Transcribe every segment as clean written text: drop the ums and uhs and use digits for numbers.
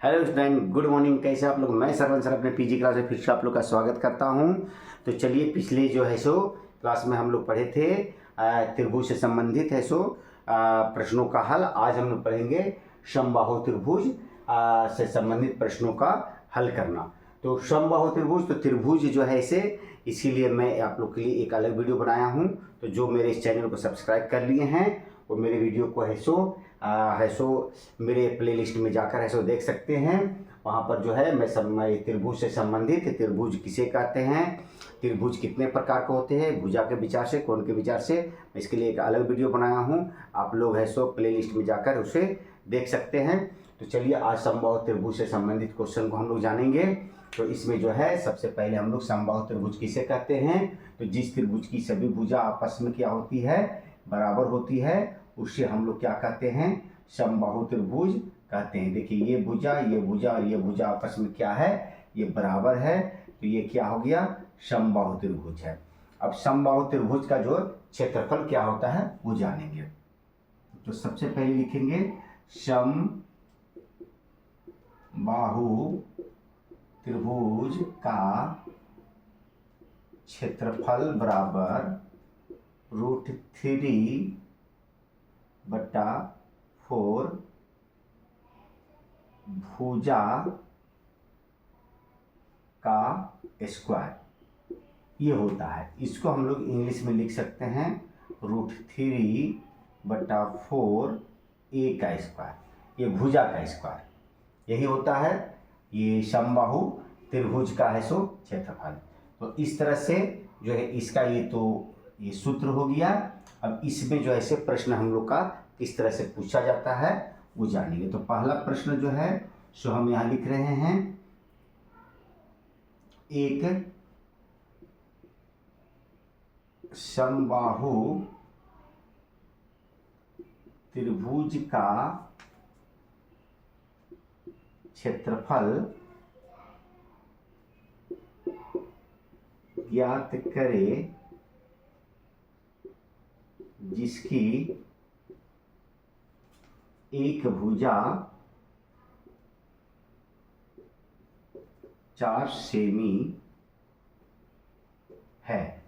Hello student, good morning. कैसे आप लोग? मैं सरवन सर अपने पीजी क्लास में फिर से आप लोग का स्वागत करता हूं। तो चलिए, पिछले जो है सो क्लास में हम लोग पढ़े थे त्रिभुज से संबंधित है सो प्रश्नों का हल। आज हम लोग पढ़ेंगे समबाहु त्रिभुज से संबंधित प्रश्नों का हल करना। तो समबाहु त्रिभुज, तो त्रिभुज जो है इसे, इसीलिए मैं आप लोग के लिए एक अलग वीडियो बनाया हूँ। तो जो मेरे इस चैनल को सब्सक्राइब कर लिए हैं वो मेरे वीडियो को है सो मेरे प्लेलिस्ट में जाकर है सो देख सकते हैं। वहाँ पर जो है मैं त्रिभुज से संबंधित, त्रिभुज किसे कहते हैं, त्रिभुज कितने प्रकार के होते हैं, भुजा के विचार से, कोण के विचार से, मैं इसके लिए एक अलग वीडियो बनाया हूँ। आप लोग है सो प्लेलिस्ट में जाकर उसे देख सकते हैं। तो चलिए, आज समबाहु त्रिभुज से संबंधित क्वेश्चन को हम लोग जानेंगे। तो इसमें जो है सबसे पहले हम लोग समबाहु त्रिभुज किसे कहते हैं। तो जिस त्रिभुज की सभी भुजा आपस में क्या होती है, बराबर होती है, उससे हम लोग क्या कहते हैं, समबाहु त्रिभुज कहते हैं। देखिए, ये भुजा और ये भुजा आपस में क्या है, ये बराबर है, तो ये क्या हो गया, समबाहु त्रिभुज है। अब समबाहु त्रिभुज का जो क्षेत्रफल क्या होता है वो जानेंगे। तो सबसे पहले लिखेंगे समबाहु त्रिभुज का क्षेत्रफल बराबर √3/4 भुजा का स्क्वायर ये होता है। इसको हम लोग इंग्लिश में लिख सकते हैं √3/4 ए का स्क्वायर, ये भुजा का स्क्वायर यही होता है। ये समबाहु त्रिभुज का है सो क्षेत्रफल। तो इस तरह से जो है इसका ये सूत्र हो गया। अब इसमें जो ऐसे प्रश्न हम लोग का किस तरह से पूछा जाता है वो जानेंगे। तो पहला प्रश्न जो है सो हम यहाँ लिख रहे हैं, एक समबाहु त्रिभुज का क्षेत्रफल ज्ञात करें जिसकी एक भुजा 4 सेमी है।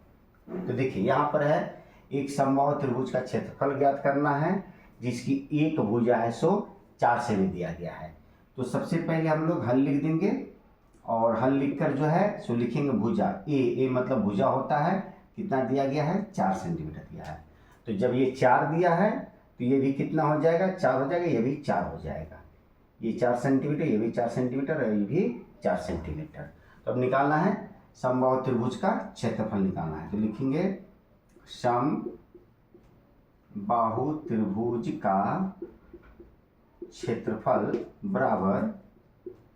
तो देखिए, यहाँ पर है एक समबाहु त्रिभुज का क्षेत्रफल ज्ञात करना है जिसकी एक भुजा है सो 4 सेमी दिया गया है। तो सबसे पहले हम लोग हल लिख देंगे, और हल लिखकर जो है सो लिखेंगे भुजा ए मतलब भुजा होता है, कितना दिया गया है, 4 सेंटीमीटर दिया है। तो जब ये 4 दिया है तो ये भी कितना हो जाएगा, 4 हो जाएगा, ये भी 4 हो जाएगा। ये 4 सेंटीमीटर, ये भी 4 सेंटीमीटर, और ये भी 4 सेंटीमीटर। तो अब निकालना है समबाहु त्रिभुज का क्षेत्रफल निकालना है। तो लिखेंगे समबाहु त्रिभुज का क्षेत्रफल बराबर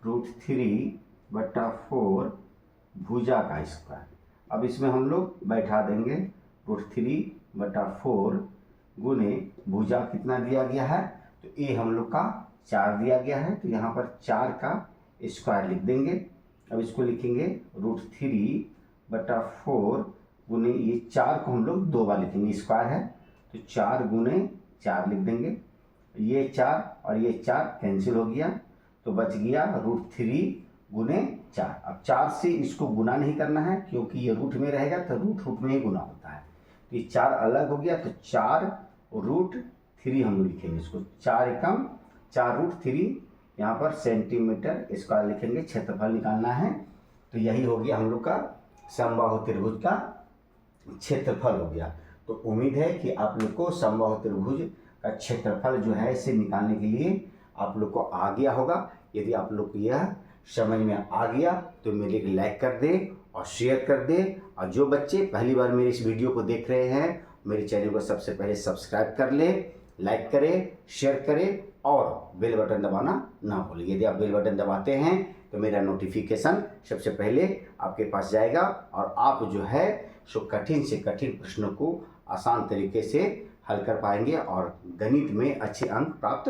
√3/4 भुजा का स्क्वायर। अब इसमें हम लोग बैठा देंगे √3/4 गुने भुजा कितना दिया गया है, तो ए हम लोग का 4 दिया गया है, तो यहाँ पर 4 का स्क्वायर लिख देंगे। अब इसको लिखेंगे √3/4 गुने ये 4 को हम लोग 2 बार लिखेंगे, स्क्वायर है तो 4 गुने 4 लिख देंगे। ये 4 और ये 4 कैंसिल हो गया, तो बच गया √3 गुने 4। अब 4 से इसको गुना नहीं करना है क्योंकि ये रूट में रहेगा, तो रूट में ही गुना होता है। तो ये 4 अलग हो गया, तो 4√3 हम लोग लिखेंगे इसको, 4 एकम 4√3, यहाँ पर सेंटीमीटर स्क्वायर लिखेंगे, क्षेत्रफल निकालना है। तो यही हो गया हम लोग का समबाहु त्रिभुज का क्षेत्रफल हो गया। तो उम्मीद है कि आप लोग को समबाहु त्रिभुज का क्षेत्रफल जो है इसे निकालने के लिए आप लोग को आ गया होगा। यदि आप लोग को यह समझ में आ गया तो मेरे को लाइक कर दे और शेयर कर दे। और जो बच्चे पहली बार मेरे इस वीडियो को देख रहे हैं, मेरे चैनल को सबसे पहले सब्सक्राइब कर ले, लाइक करें, शेयर करें और बेल बटन दबाना ना भूलें। यदि आप बेल बटन दबाते हैं तो मेरा नोटिफिकेशन सबसे पहले आपके पास जाएगा और आप जो है सो कठिन से कठिन प्रश्नों को आसान तरीके से हल कर पाएंगे और गणित में अच्छे अंक प्राप्त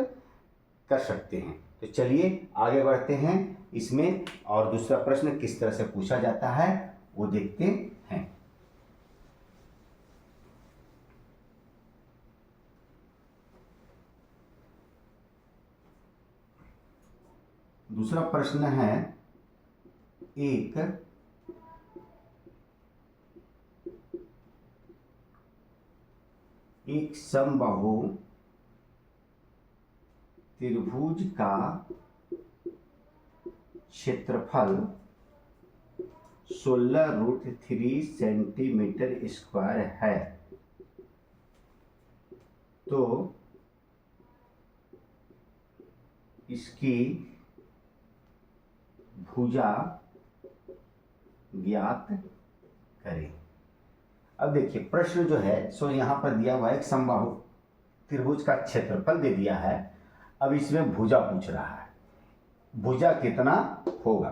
कर सकते हैं। तो चलिए आगे बढ़ते हैं इसमें, और दूसरा प्रश्न किस तरह से पूछा जाता है वो देखते हैं। दूसरा प्रश्न है, एक समबाहु त्रिभुज का क्षेत्रफल 16√3 सेंटीमीटर स्क्वायर है, तो इसकी भुजा ज्ञात करें। अब देखिए प्रश्न जो है सो यहाँ पर दिया हुआ है, एक समबाहु त्रिभुज का क्षेत्रफल दे दिया है। अब इसमें भुजा पूछ रहा है, भुजा कितना होगा।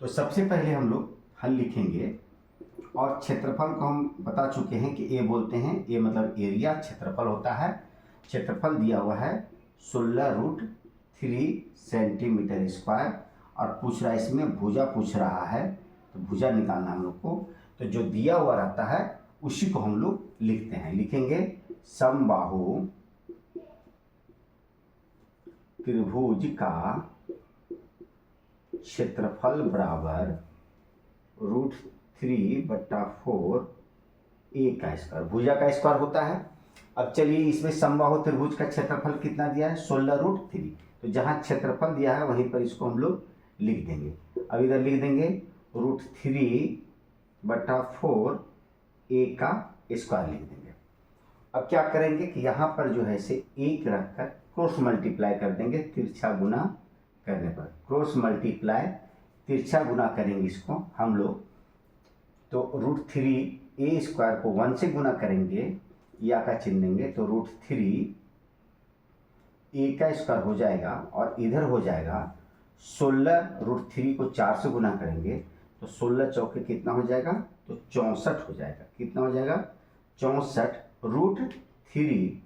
तो सबसे पहले हम लोग हल लिखेंगे, और क्षेत्रफल को हम बता चुके हैं कि ए बोलते हैं, ए मतलब एरिया, क्षेत्रफल होता है। क्षेत्रफल दिया हुआ है 16√3 सेंटीमीटर स्क्वायर, और पूछ रहा है इसमें भुजा पूछ रहा है, तो भुजा निकालना हम लोग को। तो जो दिया हुआ रहता है उसी को हम लोग लिखते हैं, लिखेंगे समबाहु त्रिभुज का क्षेत्रफल बराबर √3/4 ए का स्क्वायर, भुजा का स्क्वायर होता है। अब चलिए इसमें समबाहु त्रिभुज का क्षेत्रफल कितना दिया है, 16√3, तो जहाँ क्षेत्रफल दिया है वहीं पर इसको हम लोग लिख देंगे। अब इधर लिख देंगे √3/4 ए का स्क्वायर लिख देंगे। अब क्या करेंगे कि यहाँ पर जो है से एक रखकर क्रॉस मल्टीप्लाई कर देंगे, तिरछा गुना करने पर क्रॉस मल्टीप्लाई, तिरछा गुना करेंगे इसको हम लोग। तो √3 ए स्क्वायर को 1 से गुना करेंगे, या का चिन्ह देंगे, तो √3 ए का स्क्वायर हो जाएगा, और इधर हो जाएगा 16, √3 को 4 से गुना करेंगे तो 16 चौके कितना हो जाएगा, तो 64 हो जाएगा। कितना हो जाएगा, 64√3,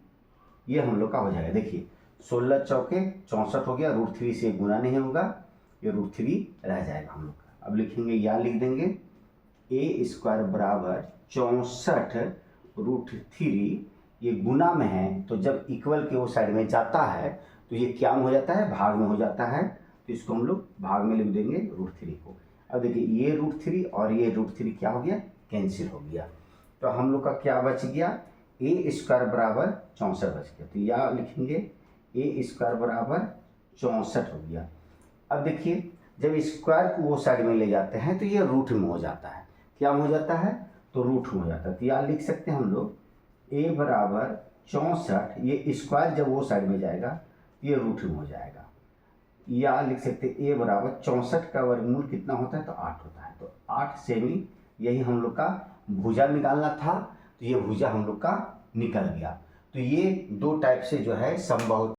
ये हम लोग का हो जाएगा। देखिए 16 चौके 64 हो गया, √3 से गुना नहीं होगा, ये √3 रह जाएगा हम लोग का। अब लिखेंगे, या लिख देंगे ए स्क्वायर बराबर 64√3, ये गुना में है तो जब इक्वल के वो साइड में जाता है तो ये क्या में हो जाता है, भाग में हो जाता है, तो इसको हम लोग भाग में लिख देंगे √3 को। अब देखिए ये √3 और ये √3 क्या हो गया, कैंसिल हो गया, तो हम लोग का क्या बच गया, ए स्क्वायर बराबर 64 बच गया। तो या लिखेंगे ए स्क्वायर बराबर 64 हो गया। अब देखिए जब स्क्वायर को वो साइड में ले जाते हैं तो ये रूट में हो जाता है, क्या हो जाता है, तो रूट में हो जाता है। तो या लिख सकते हैं हम लोग ए बराबर 64, ये स्क्वायर जब वो साइड में जाएगा ये रूट में हो जाएगा। या लिख सकते हैं ए बराबर 64 का वर्गमूल कितना होता है, तो 8 होता है। तो 8 सेमी, यही हम लोग का भुजा निकालना था, तो ये भुजा हम लोग का निकल गया। तो ये दो टाइप से जो है समबाहु